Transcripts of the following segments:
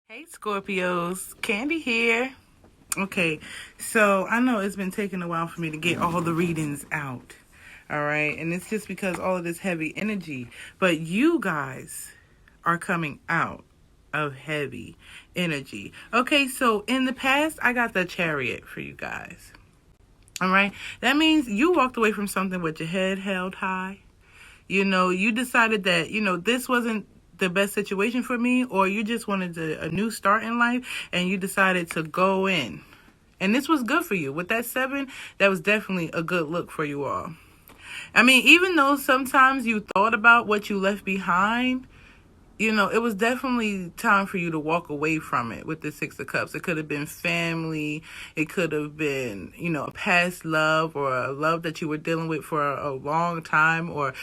Hey Scorpios, Candy here. Okay, so I know it's been taking a while for me to get all the readings out. All right, and it's just because all of this heavy energy. But you guys are coming out of heavy energy. Okay, so in the past, I got the Chariot for you guys. All right, that means you walked away from something with your head held high. You decided that, this wasn't the best situation for me, or you just wanted a new start in life and you decided to go in. And this was good for you. With that 7, that was definitely a good look for you all. I mean, even though sometimes you thought about what you left behind, it was definitely time for you to walk away from it with the 6 of Cups. It could have been family. It could have been, a past love or a love that you were dealing with for a long time, or,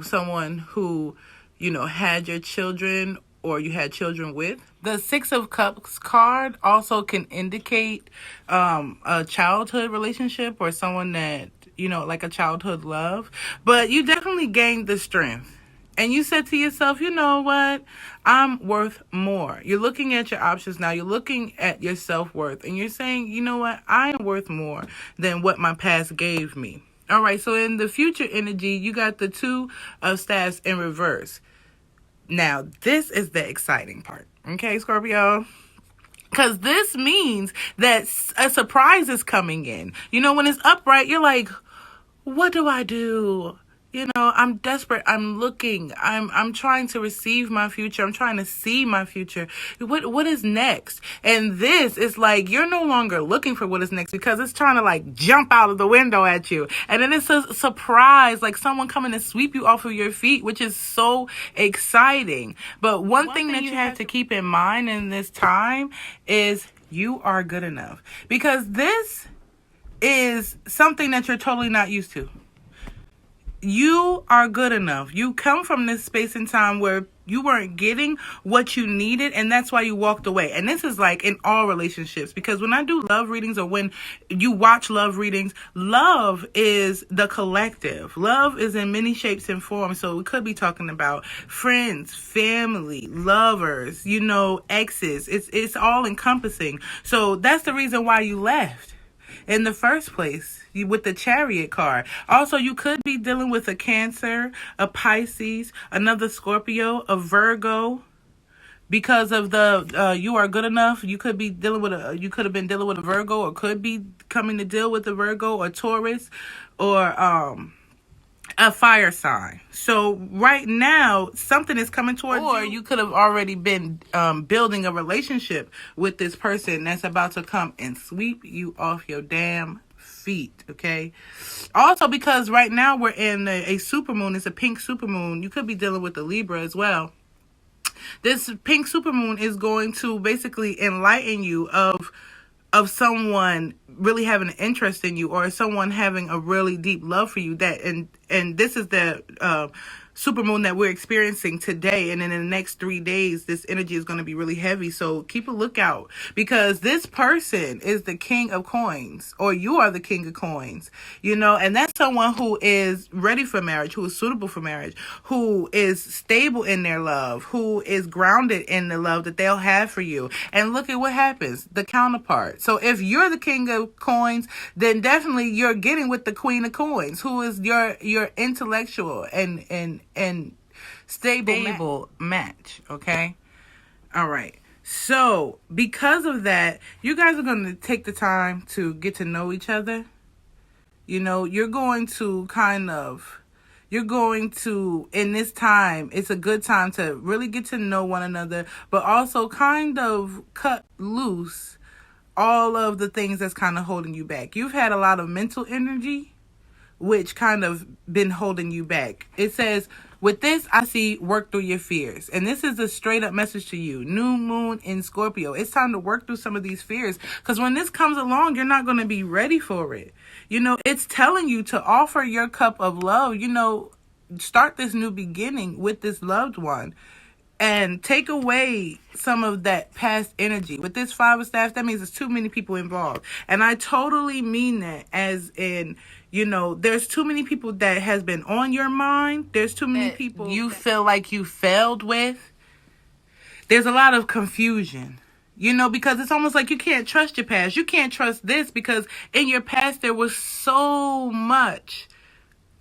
someone who, had your children or you had children with. The 6 of Cups card also can indicate a childhood relationship or someone that, like a childhood love. But you definitely gained the strength. And you said to yourself, you know what? I'm worth more. You're looking at your options now. You're looking at your self-worth. And you're saying, you know what? I am worth more than what my past gave me. All right. So in the future energy, you got the 2 of Staffs in reverse. Now, this is the exciting part. Okay, Scorpio? Because this means that a surprise is coming in. When it's upright, you're like, what do I do? I'm desperate. I'm looking. I'm trying to receive my future. I'm trying to see my future. What is next? And this is like, you're no longer looking for what is next because it's trying to like jump out of the window at you. And then it's a surprise, like someone coming to sweep you off of your feet, which is so exciting. But one thing that you have to keep in mind in this time is you are good enough, because this is something that you're totally not used to. You are good enough. You come from this space and time where you weren't getting what you needed, and that's why you walked away. And this is like in all relationships, because when I do love readings or when you watch love readings, love is the collective. Love is in many shapes and forms. So we could be talking about friends, family, lovers, exes. It's all encompassing. So that's the reason why you left in the first place, with the Chariot card. Also, you could be dealing with a Cancer, a Pisces, another Scorpio, a Virgo. Because of the you are good enough, you could be dealing with you could have been dealing with a Virgo, or could be coming to deal with a Virgo or Taurus, or a fire sign. So right now, something is coming towards you. Or you could have already been building a relationship with this person that's about to come and sweep you off your damn feet, okay? Also, because right now we're in a supermoon. It's a pink supermoon. You could be dealing with a Libra as well. This pink supermoon is going to basically enlighten you of someone really having an interest in you, or someone having a really deep love for you. That and this is the supermoon that we're experiencing today, and then in the next 3 days this energy is going to be really heavy. So keep a lookout, because this person is the king of coins, or you are the king of coins, and that's someone who is ready for marriage, who is suitable for marriage, who is stable in their love, who is grounded in the love that they'll have for you. And look at what happens, the counterpart. So if you're the king of coins, then definitely you're getting with the queen of coins, who is your intellectual and stable match. Okay. All right. So because of that, you guys are going to take the time to get to know each other. You're going to in this time, it's a good time to really get to know one another, but also kind of cut loose all of the things that's kind of holding you back. You've had a lot of mental energy, which kind of been holding you back. It says, with this, I see work through your fears. And this is a straight up message to you. New moon in Scorpio. It's time to work through some of these fears. Because when this comes along, you're not going to be ready for it. It's telling you to offer your cup of love. Start this new beginning with this loved one. And take away some of that past energy. With this 5 of Staffs, that means there's too many people involved. And I totally mean that, as in, there's too many people that has been on your mind. There's too many people you feel like you failed with. There's a lot of confusion. You know, because it's almost like you can't trust your past. You can't trust this because in your past there was so much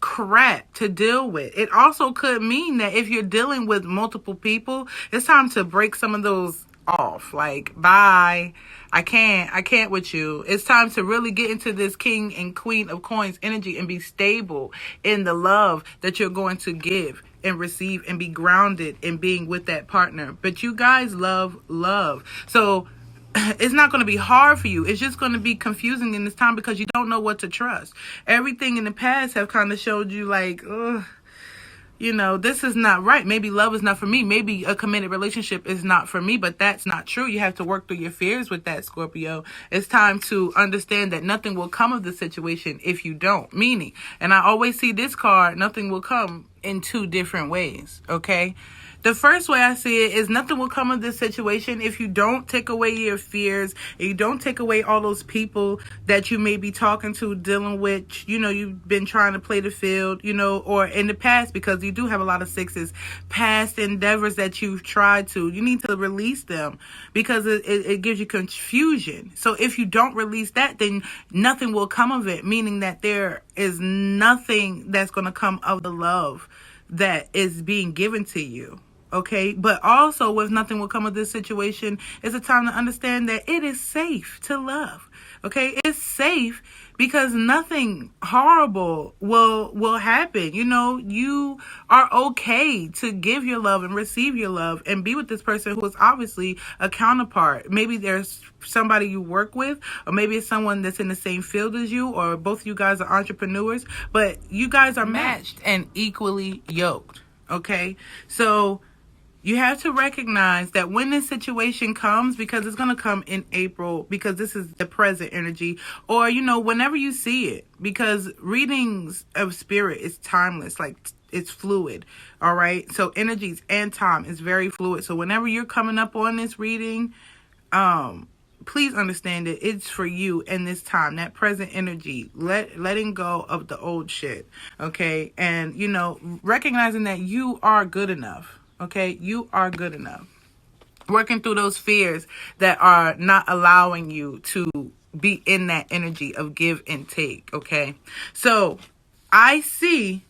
crap to deal with. It also could mean that if you're dealing with multiple people, it's time to break some of those off. Like, bye. I can't with you. It's time to really get into this king and queen of coins energy and be stable in the love that you're going to give and receive and be grounded in being with that partner. But you guys love love. So it's not going to be hard for you. It's just going to be confusing in this time because you don't know what to trust. Everything in the past have kind of showed you like, ugh, you know, this is not right. Maybe love is not for me. Maybe a committed relationship is not for me, but that's not true. You have to work through your fears with that, Scorpio. It's time to understand that nothing will come of the situation if you don't. Meaning, and I always see this card, nothing will come in two different ways, okay? The first way I see it is nothing will come of this situation if you don't take away your fears, and you don't take away all those people that you may be talking to, dealing with, you know, you've been trying to play the field, you know, or in the past, because you do have a lot of sixes, past endeavors that you've tried to. You need to release them because it gives you confusion. So if you don't release that, then nothing will come of it, meaning that there is nothing that's going to come of the love that is being given to you. Okay, but also with nothing will come of this situation, it's a time to understand that it is safe to love. Okay, it's safe because nothing horrible will happen. You know, you are okay to give your love and receive your love and be with this person who is obviously a counterpart. Maybe there's somebody you work with, or maybe it's someone that's in the same field as you, or both of you guys are entrepreneurs, but you guys are matched and equally yoked. Okay, so you have to recognize that when this situation comes, because it's going to come in April, because this is the present energy, or, you know, whenever you see it, because readings of spirit is timeless, like it's fluid. All right. So energies and time is very fluid. So whenever you're coming up on this reading, please understand that it's for you in this time, that present energy, letting go of the old shit. Okay. And, you know, recognizing that you are good enough. Okay, you are good enough. Working through those fears that are not allowing you to be in that energy of give and take. Okay, so I see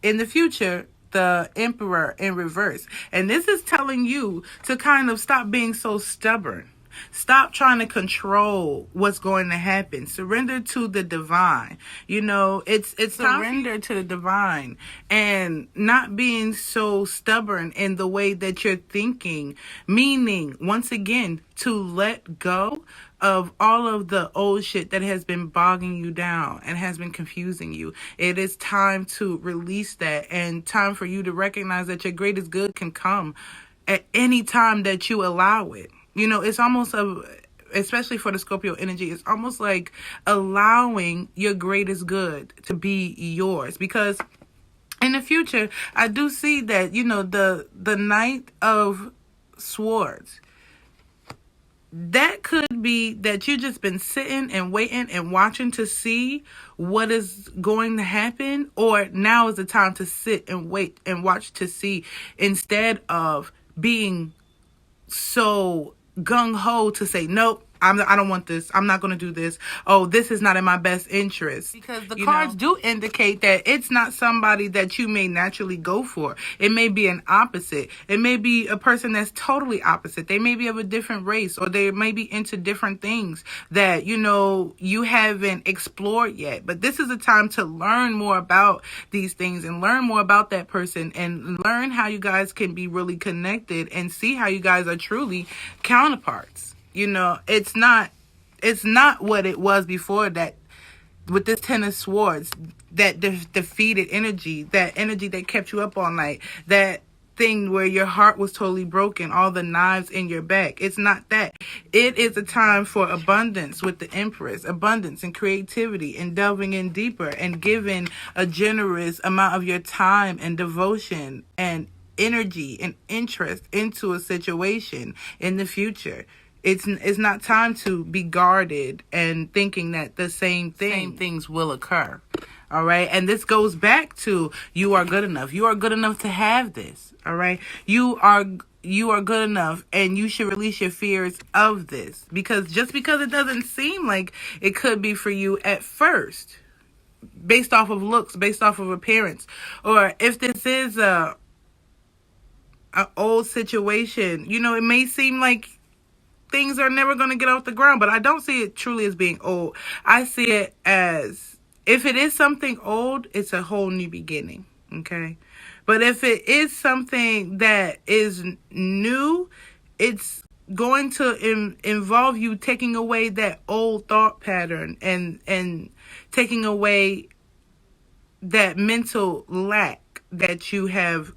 in the future the Emperor in reverse, and this is telling you to kind of stop being so stubborn. Stop trying to control what's going to happen. Surrender to the divine. You know, it's surrender to the divine and not being so stubborn in the way that you're thinking. Meaning, once again, to let go of all of the old shit that has been bogging you down and has been confusing you. It is time to release that, and time for you to recognize that your greatest good can come at any time that you allow it. You know, it's almost especially for the Scorpio energy, it's almost like allowing your greatest good to be yours. Because in the future, I do see that, you know, the Knight of Swords, that could be that you've just been sitting and waiting and watching to see what is going to happen, or now is the time to sit and wait and watch to see, instead of being so gung-ho to say, nope, I don't want this. I'm not going to do this. Oh, this is not in my best interest. Because the cards do indicate that it's not somebody that you may naturally go for. It may be an opposite. It may be a person that's totally opposite. They may be of a different race, or they may be into different things that, you know, you haven't explored yet. But this is a time to learn more about these things and learn more about that person and learn how you guys can be really connected and see how you guys are truly counterparts. You know, it's not what it was before, that with this Ten of Swords, that defeated energy, that energy that kept you up all night, that thing where your heart was totally broken, all the knives in your back. It's not that. It is a time for abundance with the Empress, abundance and creativity, and delving in deeper and giving a generous amount of your time and devotion and energy and interest into a situation in the future. It's not time to be guarded and thinking that the same things will occur. All right. And this goes back to you are good enough. You are good enough to have this. All right. You are good enough, and you should release your fears of this, because just because it doesn't seem like it could be for you at first, based off of looks, based off of appearance, or if this is a old situation, it may seem like things are never going to get off the ground, but I don't see it truly as being old. I see it as, if it is something old, it's a whole new beginning. Okay. But if it is something that is new, it's going to involve you taking away that old thought pattern and taking away that mental lack that you have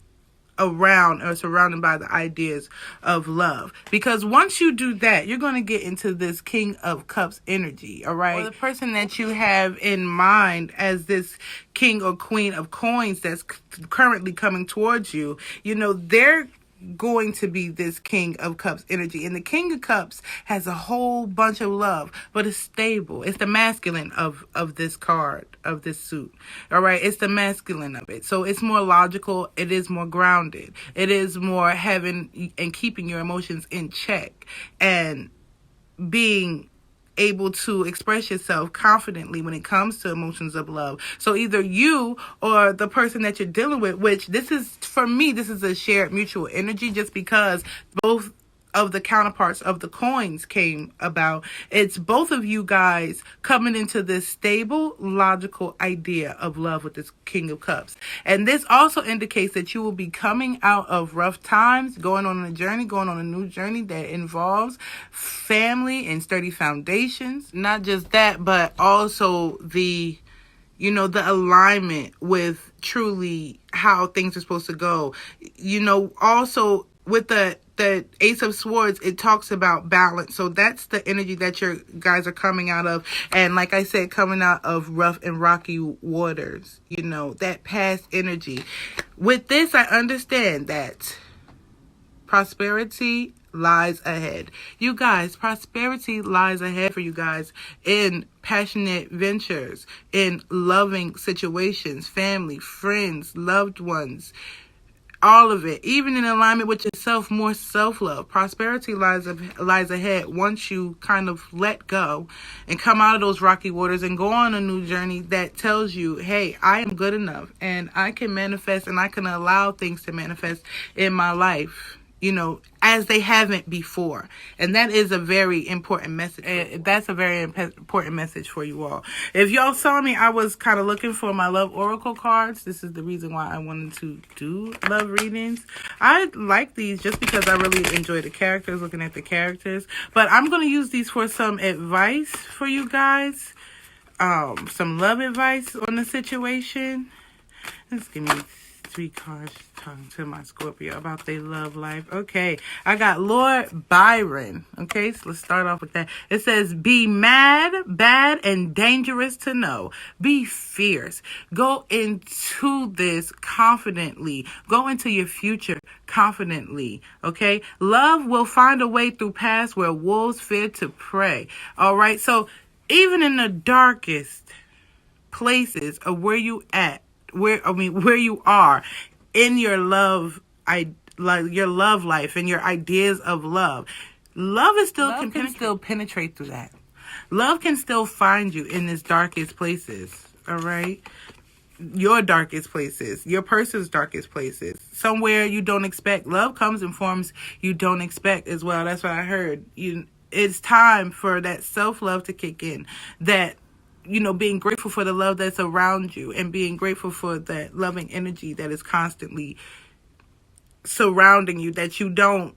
around or surrounded by the ideas of love. Because once you do that, you're going to get into this King of Cups energy, all right? Or the person that you have in mind as this King or Queen of Coins that's currently coming towards you, they're going to be this King of Cups energy. And the King of Cups has a whole bunch of love, but it's stable. It's the masculine of this card, of this suit. All right. It's the masculine of it. So it's more logical. It is more grounded. It is more having and keeping your emotions in check and being able to express yourself confidently when it comes to emotions of love. So either you or the person that you're dealing with, which this is, for me, this is a shared mutual energy, just because both of the counterparts of the coins came about. It's both of you guys coming into this stable, logical idea of love with this King of Cups. And this also indicates that you will be coming out of rough times, going on a journey, going on a new journey that involves family and sturdy foundations. Not just that, but also the alignment with truly how things are supposed to go. Also with the Ace of Swords, it talks about balance. So that's the energy that your guys are coming out of. And like I said, coming out of rough and rocky waters, that past energy. With this, I understand that prosperity lies ahead. You guys, prosperity lies ahead for you guys in passionate ventures, in loving situations, family, friends, loved ones. All of it, even in alignment with yourself, more self-love. Prosperity lies ahead once you kind of let go and come out of those rocky waters and go on a new journey that tells you, hey, I am good enough and I can manifest and I can allow things to manifest in my life, as they haven't before. And that is a very important message. That's a very important message for you all. If y'all saw me, I was kind of looking for my love oracle cards. This is the reason why I wanted to do love readings. I like these just because I really enjoy the characters, looking at the characters. But I'm going to use these for some advice for you guys. Some love advice on the situation. Let's give me 3 cards talking to my Scorpio about their love life. Okay, I got Lord Byron. Okay, so let's start off with that. It says, be mad, bad, and dangerous to know. Be fierce. Go into this confidently. Go into your future confidently. Okay, love will find a way through paths where wolves fear to prey. All right, so even in the darkest places of where you at, where you are in your love, your love life and your ideas of love, love can still penetrate through that. Love can still find you in its darkest places. All right, your darkest places, your person's darkest places, somewhere you don't expect. Love comes in forms you don't expect as well. That's what I heard. It's time for that self-love to kick in. That being grateful for the love that's around you and being grateful for that loving energy that is constantly surrounding you, that you don't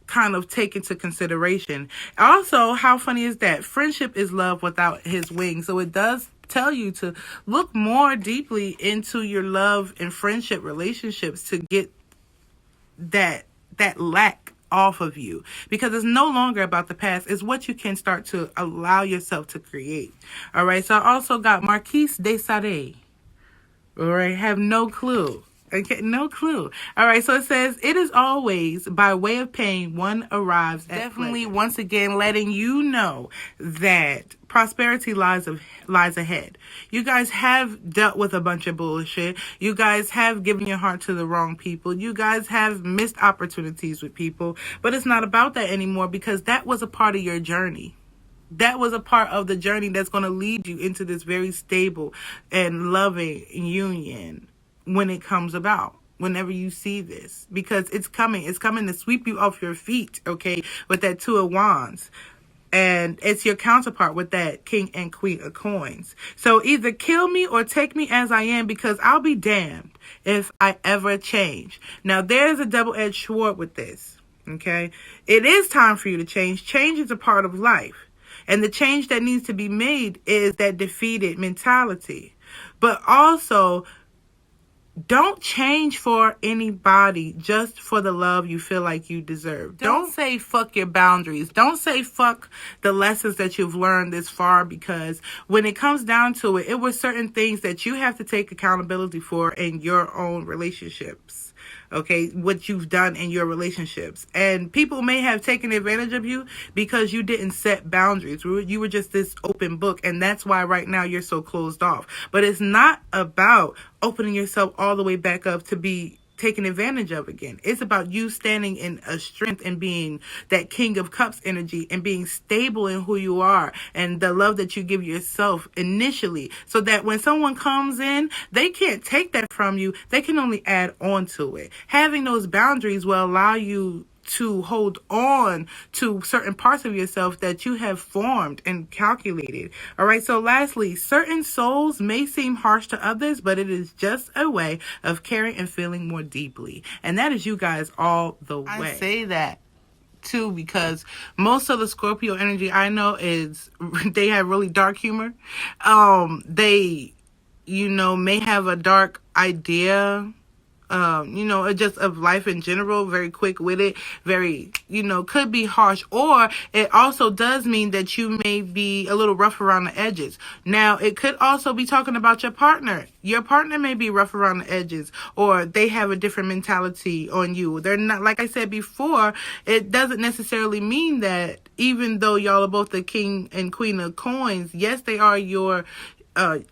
kind of take into consideration. Also, how funny is that? Friendship is love without his wings. So it does tell you to look more deeply into your love and friendship relationships to get that lack off of you, because it's no longer about the past. It's what you can start to allow yourself to create. All right, so I also got Marquise de Sade. All right, have no clue. Okay, no clue. All right, so it says, it is always by way of pain one arrives at definitely pleasure. Once again letting you know that prosperity lies ahead. You guys have dealt with a bunch of bullshit. You guys have given your heart to the wrong people. You guys have missed opportunities with people, but it's not about that anymore, because that was a part of your journey. That was a part of the journey that's going to lead you into this very stable and loving union when it comes about, whenever you see this, because it's coming to sweep you off your feet, okay, with that Two of Wands. And it's your counterpart with that King and Queen of Coins. So either kill me or take me as I am, because I'll be damned if I ever change. Now, there's a double-edged sword with this, okay? It is time for you to change. Change is a part of life. And the change that needs to be made is that defeated mentality. But also, don't change for anybody just for the love you feel like you deserve. Don't say fuck your boundaries. Don't say fuck the lessons that you've learned this far, because when it comes down to it, it were certain things that you have to take accountability for in your own relationships. Okay, what you've done in your relationships. And people may have taken advantage of you because you didn't set boundaries. You were just this open book, and that's why right now you're so closed off. But it's not about opening yourself all the way back up to be taken advantage of again. It's about you standing in a strength and being that King of Cups energy and being stable in who you are and the love that you give yourself initially, so that when someone comes in, they can't take that from you. They can only add on to it. Having those boundaries will allow you to hold on to certain parts of yourself that you have formed and calculated. All right. So lastly, certain souls may seem harsh to others, but it is just a way of caring and feeling more deeply. And that is you guys all the way. I say that too because most of the Scorpio energy I know is they have really dark humor. They, may have a dark idea, just of life in general, very quick with it, very, could be harsh, or it also does mean that you may be a little rough around the edges. Now, it could also be talking about your partner. Your partner may be rough around the edges, or they have a different mentality on you. They're not, like I said before, it doesn't necessarily mean that even though y'all are both the King and Queen of Coins, yes, they are your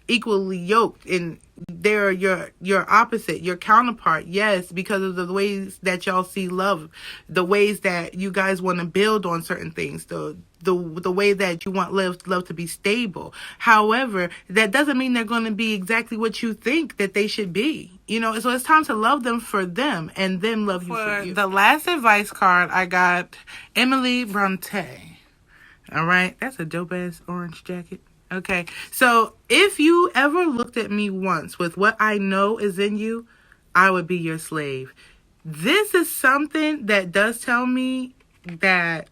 equally yoked, and they're your opposite, your counterpart, yes, because of the ways that y'all see love, the ways that you guys want to build on certain things, the way that you want love to be stable. However, that doesn't mean they're going to be exactly what you think that they should be. So it's time to love them for them and them love you for you. The last advice card I got, Emily Bronte. All right, that's a dope ass orange jacket. Okay, so if you ever looked at me once with what I know is in you, I would be your slave. This is something that does tell me that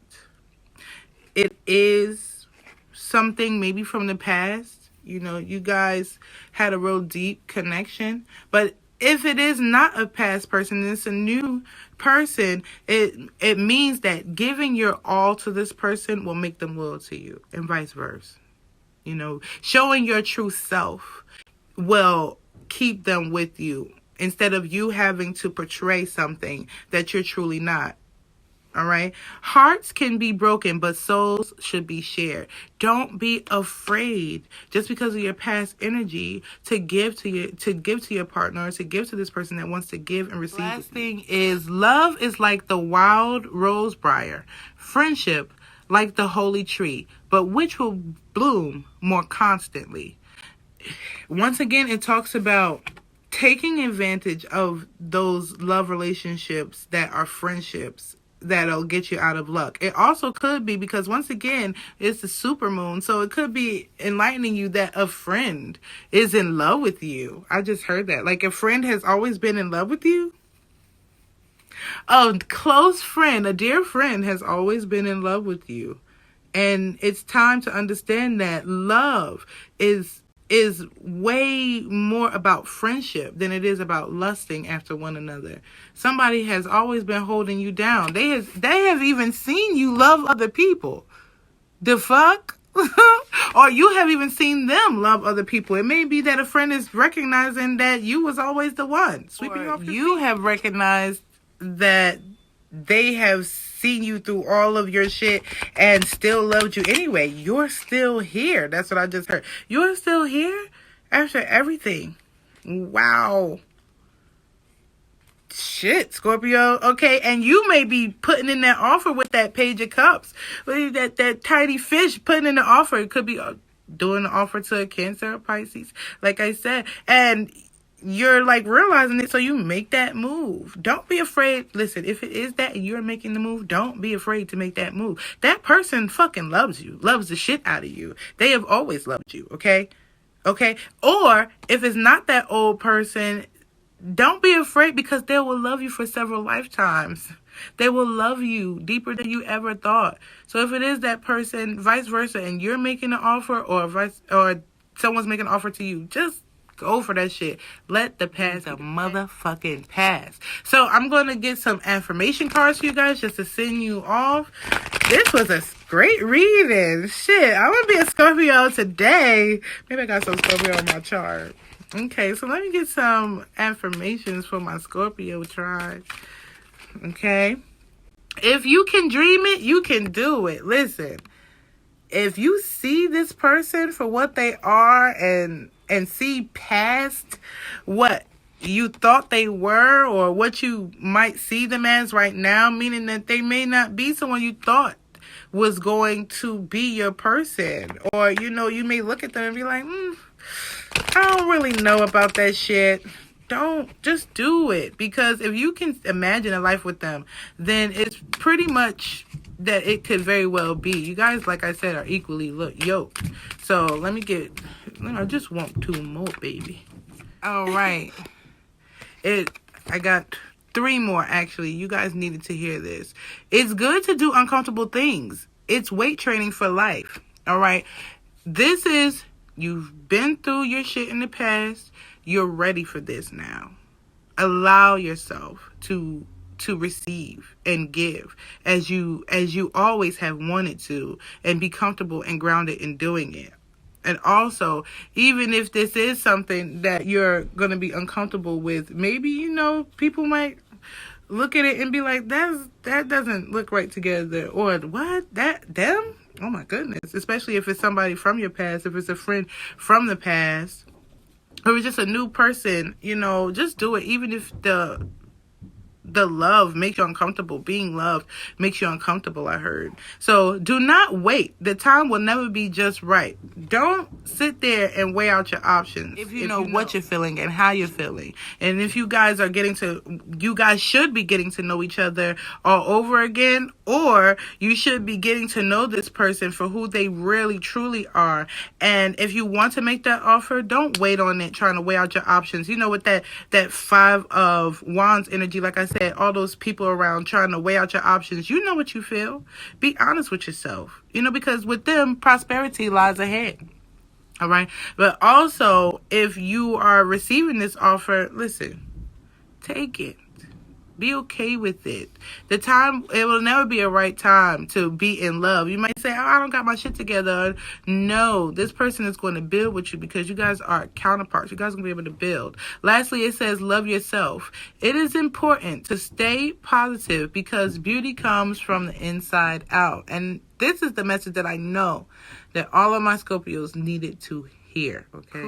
it is something maybe from the past. You guys had a real deep connection. But if it is not a past person, and it's a new person, it means that giving your all to this person will make them loyal to you, and vice versa. Showing your true self will keep them with you instead of you having to portray something that you're truly not. All right. Hearts can be broken, but souls should be shared. Don't be afraid just because of your past energy to give to your partner, to give to this person that wants to give and receive. Last thing is, love is like the wild rose briar. Friendship like the holy tree, but which will bloom more constantly. Once again, it talks about taking advantage of those love relationships that are friendships that'll get you out of luck. It also could be because, once again, it's the supermoon, so it could be enlightening you that a friend is in love with you. I just heard that. Like, a friend has always been in love with you. A close friend, a dear friend has always been in love with you. And it's time to understand that love is way more about friendship than it is about lusting after one another. Somebody has always been holding you down. They have even seen you love other people. The fuck? Or you have even seen them love other people. It may be that a friend is recognizing that you was always the one. Sweeping off you have recognized that they have seen you through all of your shit and still loved you anyway. You're still here. That's what I just heard. You're still here after everything. Wow. Shit, Scorpio. Okay, and you may be putting in that offer with that Page of Cups. That tiny fish putting in the offer. It could be doing an offer to a Cancer or Pisces, like I said. And you're like realizing it, so you make that move. Don't be afraid. Listen, if it is that and you're making the move, don't be afraid to make that move. That person fucking loves you, loves the shit out of you. They have always loved you, okay? Okay? Or if it's not that old person, don't be afraid, because they will love you for several lifetimes. They will love you deeper than you ever thought. So if it is that person, vice versa, and you're making an offer, or someone's making an offer to you, just go for that shit. Let the past a motherfucking pass. So I'm going to get some affirmation cards for you guys just to send you off. This was a great reading. Shit, I'm going to be a Scorpio today. Maybe I got some Scorpio on my chart. Okay, so let me get some affirmations for my Scorpio tribe. Okay. If you can dream it, you can do it. Listen, if you see this person for what they are and see past what you thought they were or what you might see them as right now, meaning that they may not be someone you thought was going to be your person. Or, you may look at them and be like, I don't really know about that shit. Don't, just do it. Because if you can imagine a life with them, then it's pretty much that it could very well be. You guys, like I said, are equally yoked. So I just want 2 more, baby. All right. I got 3 more, actually. You guys needed to hear this. It's good to do uncomfortable things. It's weight training for life. All right. You've been through your shit in the past. You're ready for this now. Allow yourself to receive and give as you always have wanted to, and be comfortable and grounded in doing it. And also, even if this is something that you're going to be uncomfortable with, maybe, people might look at it and be like, that doesn't look right together. Or, what? Them? Oh my goodness. Especially if it's somebody from your past, if it's a friend from the past, or it's just a new person, just do it. Even if the love makes you uncomfortable. Being loved makes you uncomfortable, I heard. So do not wait. The time will never be just right. Don't sit there and weigh out your options. If you know what you're feeling and how you're feeling. And if you guys should be getting to know each other all over again, or you should be getting to know this person for who they really truly are. And if you want to make that offer, don't wait on it trying to weigh out your options. With that 5 of Wands energy, like I said, all those people around trying to weigh out your options, you know what you feel. Be honest with yourself, because with them, prosperity lies ahead. All right. But also, if you are receiving this offer, listen, take it. Be okay with it. It will never be a right time to be in love. You might say, I don't got my shit together. No, this person is going to build with you because you guys are counterparts. You guys are going to be able to build. Lastly, it says, love yourself. It is important to stay positive because beauty comes from the inside out. And this is the message that I know that all of my Scorpios needed to hear. Okay?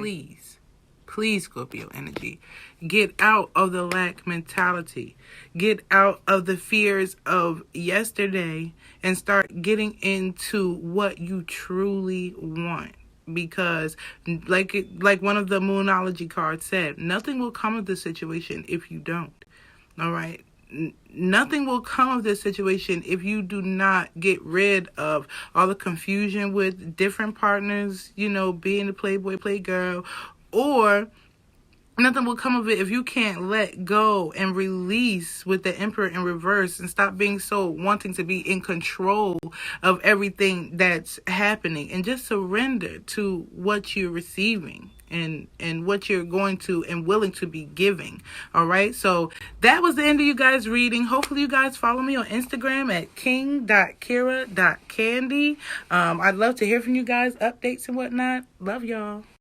Please, Scorpio energy, get out of the lack mentality. Get out of the fears of yesterday and start getting into what you truly want. Because like one of the Moonology cards said, nothing will come of this situation if you don't. All right. Nothing will come of this situation if you do not get rid of all the confusion with different partners, being the playboy, playgirl, or nothing will come of it if you can't let go and release with the Emperor in reverse and stop being so wanting to be in control of everything that's happening and just surrender to what you're receiving and what you're going to and willing to be giving. All right. So that was the end of you guys reading. Hopefully you guys follow me on Instagram at king.kira.kandi. I'd love to hear from you guys, updates and whatnot. Love y'all.